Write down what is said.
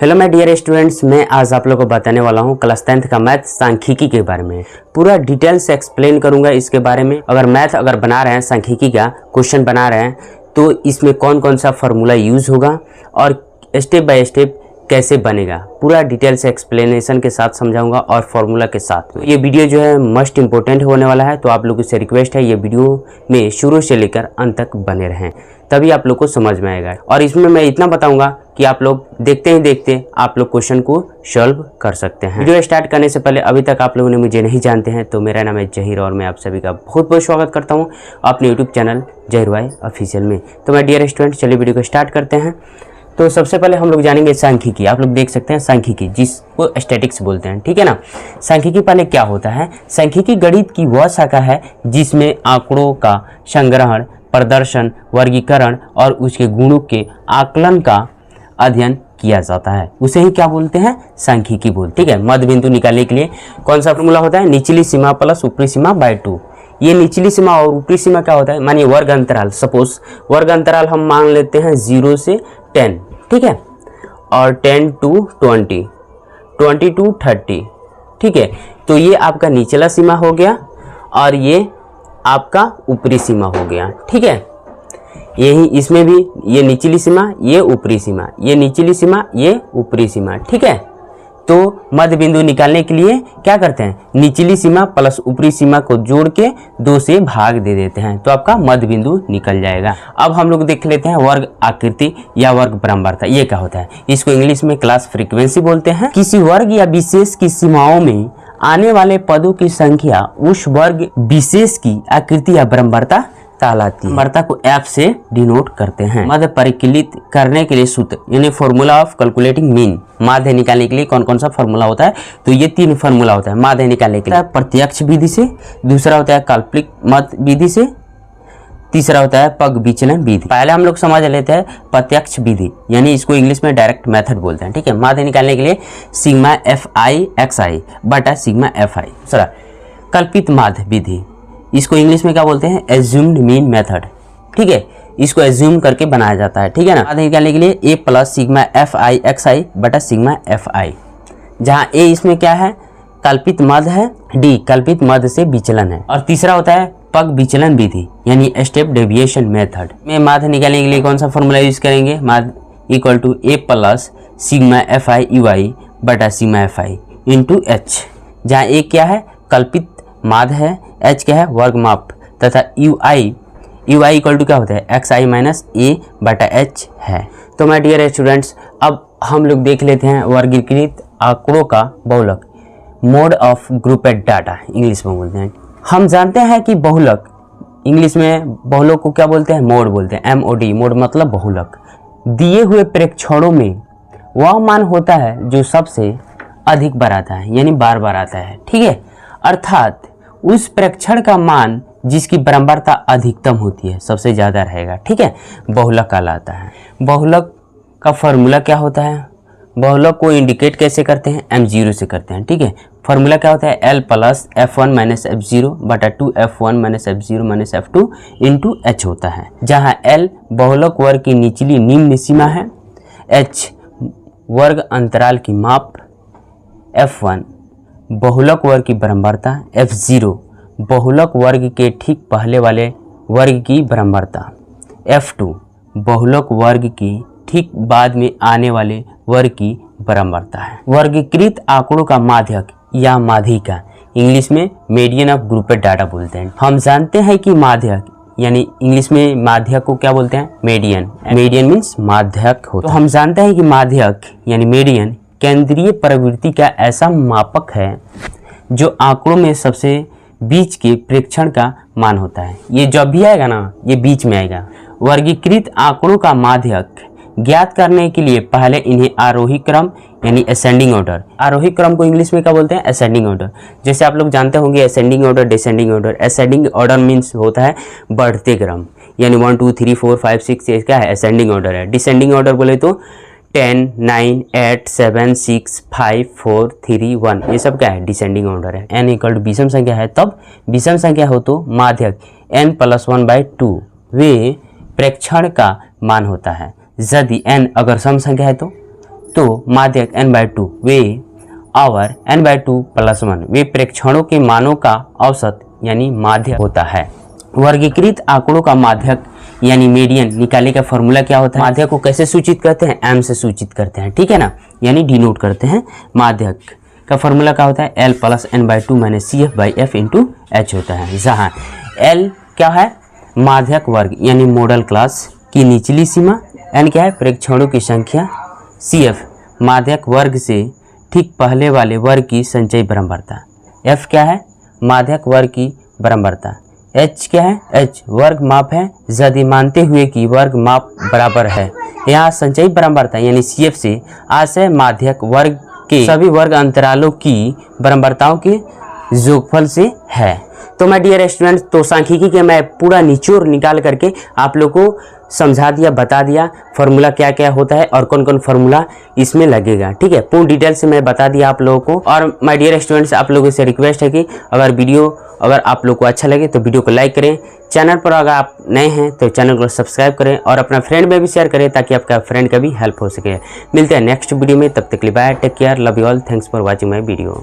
Hello my dear students, मैं आज आप लोगों को बताने वाला हूँ क्लास 10th का मैथ सांख्यिकी के बारे में। पूरा डिटेल से एक्सप्लेन करूंगा इसके बारे में। अगर मैथ बना रहे हैं, सांख्यिकी का क्वेश्चन बना रहे हैं, तो इसमें कौन कौन सा फार्मूला यूज़ होगा और स्टेप बाय स्टेप कैसे बनेगा, पूरा डिटेल से एक्सप्लेनेशन के साथ समझाऊंगा और फार्मूला के साथ में। ये वीडियो जो है मोस्ट इंपॉर्टेंट होने वाला है, तो आप लोगों से रिक्वेस्ट है ये वीडियो में शुरू से लेकर अंत तक बने रहें, तभी आप लोग को समझ में आएगा। और इसमें मैं इतना बताऊंगा कि आप लोग देखते ही देखते आप लोग क्वेश्चन को सॉल्व कर सकते हैं। वीडियो स्टार्ट करने से पहले अभी तक आप लोगों ने मुझे नहीं जानते हैं तो मेरा नाम है जहीर और मैं आप सभी का बहुत बहुत स्वागत करता हूँ अपने यूट्यूब चैनल जहीर भाई ऑफिशियल में। तो मैं डियर स्टूडेंट, चलिए वीडियो को स्टार्ट करते हैं। तो सबसे पहले हम लोग जानेंगे सांख्यिकी। आप लोग देख सकते हैं सांख्यिकी, जिसको स्टैटिक्स बोलते हैं, ठीक है ना। सांख्यिकी पहले क्या होता है? सांख्यिकी गणित की वह शाखा है जिसमें आंकड़ों का संग्रहण, प्रदर्शन, वर्गीकरण और उसके गुणों के आकलन का अध्ययन किया जाता है, उसे ही क्या बोलते हैं? सांख्यिकी बोलते हैं। ठीक है, मध्य बिंदु निकालने के लिए कौन सा फॉर्मूला होता है? निचली सीमा प्लस ऊपरी सीमा बाय 2। ये निचली सीमा और ऊपरी सीमा क्या होता है? मानिए वर्ग अंतराल, सपोज वर्ग अंतराल हम मान लेते हैं 0 से 10, ठीक है, और 10 to 20, 20 to 30, ठीक है। तो ये आपका निचला सीमा हो गया और ये आपका ऊपरी सीमा हो गया, ठीक है। यही इसमें भी ये निचली सीमा, ये ऊपरी सीमा, ये निचली सीमा, ये ऊपरी सीमा, ठीक है। तो मध्य बिंदु निकालने के लिए क्या करते हैं? निचली सीमा प्लस ऊपरी सीमा को जोड़ के 2 से भाग दे देते हैं, तो आपका मध्य बिंदु निकल जाएगा। अब हम लोग देख लेते हैं वर्ग आकृति या वर्ग बराबरता। ये क्या होता है? इसको इंग्लिश में क्लास फ्रीक्वेंसी बोलते हैं। किसी वर्ग या विशेष की सीमाओं में आने वाले पदों की संख्या उस वर्ग विशेष की आकृति या बराबरता कहलाती है। बराबरता को F से डिनोट करते हैं। माध्य परिकलित करने के लिए सूत्र यानी फॉर्मूला ऑफ कैलकुलेटिंग मीन। माध्य निकालने के लिए कौन कौन सा फॉर्मूला होता है? तो ये 3 फॉर्मूला होता है माध्य निकालने के लिए। प्रत्यक्ष विधि से, दूसरा होता है काल्पनिक मध्य विधि से, तीसरा होता है पग विचलन विधि। पहले हम लोग समझ लेते हैं प्रत्यक्ष विधि, यानी इसको इंग्लिश में डायरेक्ट मेथड बोलते हैं, ठीक है। माध्य निकालने के लिए सिग्मा FI XI बटा सिग्मा FI। दूसरा कल्पित माध्य विधि, इसको इंग्लिश में क्या बोलते हैं? एज्यूम्ड मीन मेथड, ठीक है। इसको एज्यूम करके बनाया जाता है, ठीक है ना। माध्य निकालने के लिए A plus sigma FI XI बटा सिग्मा FI, जहाँ A इसमें क्या है? कल्पित मध्य है, D कल्पित मध्य से विचलन है, और तीसरा होता है पग विचलन विधि यानी स्टेप डेविएशन मेथड। में माध्य निकालने के लिए कौन सा फॉर्मूला यूज करेंगे? माध्य equal to A plus sigma FI UI बटा सिग्मा FI इंटू H, जहाँ A क्या है? कल्पित माध्य है, H क्या है? वर्ग माप, तथा UI इक्वल टू क्या होता है? XI माइनस A बटा H है। तो माय डियर स्टूडेंट्स, अब हम लोग देख लेते हैं वर्गीकृत आंकड़ों का बहुलक, मोड ऑफ ग्रुपेड डाटा इंग्लिश में बोलते हैं। हम जानते हैं कि बहुलक, इंग्लिश में बहुलक को क्या बोलते हैं? मोड बोलते हैं, MOD, मोड मतलब बहुलक। दिए हुए प्रेक्षणों में वह मान होता है जो सबसे अधिक बार आता है, यानी बार बार आता है, ठीक है। अर्थात उस प्रेक्षण का मान जिसकी बराबरता अधिकतम होती है, सबसे ज़्यादा रहेगा, ठीक है, बहुलक कहलाता है। बहुलक का फॉर्मूला क्या होता है? बहुलक को इंडिकेट कैसे करते हैं? M0 से करते हैं, ठीक है। फॉर्मूला क्या होता है? L plus F1 minus F0 बटा 2F1 minus F0 minus F2 into H होता है, जहाँ L बहुलक वर्ग की निचली निम्न सीमा है, H वर्ग अंतराल की माप, F1 बहुलक वर्ग की बराबरता, F0 बहुलक वर्ग के ठीक पहले वाले वर्ग की बराबरता, F2 बहुलक वर्ग की ठीक बाद में आने वाले वर्ग की बराबरता है। वर्गीकृत आंकड़ों का माध्यक या माध्यिका इंग्लिश में मीडियन ऑफ ग्रुपेड डाटा बोलते हैं। हम जानते हैं कि माध्यक यानी इंग्लिश में माध्यक को क्या बोलते हैं? मीडियन। मीडियन मीन्स माध्यक होता है। तो हम जानते हैं कि माध्यक यानी मीडियन केंद्रीय प्रवृत्ति का ऐसा मापक है जो आंकड़ों में सबसे बीच के प्रेक्षण का मान होता है। ये जब भी आएगा ना, ये बीच में आएगा। वर्गीकृत आंकड़ों का माध्यक ज्ञात करने के लिए पहले इन्हें आरोही क्रम यानी असेंडिंग ऑर्डर, आरोही क्रम को इंग्लिश में क्या बोलते हैं? Ascending order. जैसे आप लोग जानते होंगे ascending order, descending order. Ascending order means होता है बढ़ते क्रम, यानी 1 2 3 4 5 6 ये क्या है? असेंडिंग ऑर्डर है। डिसेंडिंग ऑर्डर बोले तो 10 9 8 7 6 5 4 3 1 ये सब क्या है? डिसेंडिंग ऑर्डर है। n इक्वल टू विषम संख्या है, तब विषम संख्या हो तो माध्यक n प्लस 1/2 वे प्रेक्षण का मान होता है। यदि n अगर सम संख्या है तो तो माध्यक n/2 वे और n/2 + 1 वे प्रेक्षणों के मानों का औसत यानी माध्यक होता है। वर्गीकृत आंकड़ों का माध्यक यानी मीडियन निकालने का फॉर्मूला क्या होता है? माध्यक को कैसे सूचित करते हैं? m से सूचित करते हैं, ठीक है ना, यानी डिनोट करते हैं। माध्यक का फॉर्मूला क्या होता है? L + n/2 - CF/F × H होता है, जहाँ L क्या है? माध्यक वर्ग यानी मॉडल क्लास की निचली सीमा, n क्या है? प्रेक्षणों की संख्या, CF माध्यक वर्ग से ठीक पहले वाले वर्ग की संचयी बारंबारता, F क्या है? माध्यक वर्ग की बारंबारता, H क्या है? H वर्ग माप है यदि मानते हुए कि वर्ग माप बराबर है। यहाँ संचयी बारंबारता यानी CF से आशय माध्यक वर्ग के सभी वर्ग अंतरालों की बारंबारताओं के योगफल से है। तो माय डियर स्टूडेंट्स, तो सांख्यिकी के मैं पूरा निचोड़ निकाल करके आप लोग को समझा दिया, बता दिया फॉर्मूला क्या क्या होता है और कौन कौन फार्मूला इसमें लगेगा, ठीक है। पूर्ण डिटेल से मैं बता दिया आप लोगों को। और माय डियर स्टूडेंट्स, आप लोगों से रिक्वेस्ट है कि अगर आप लोग को अच्छा लगे तो वीडियो को लाइक करें। चैनल पर अगर आप नए हैं तो चैनल को सब्सक्राइब करें और अपना फ्रेंड में भी शेयर करें ताकि आपका फ्रेंड का भी हेल्प हो सके। मिलते हैं नेक्स्ट वीडियो में, तब तक के लिए bye, take care, love you all, thanks for watching my video.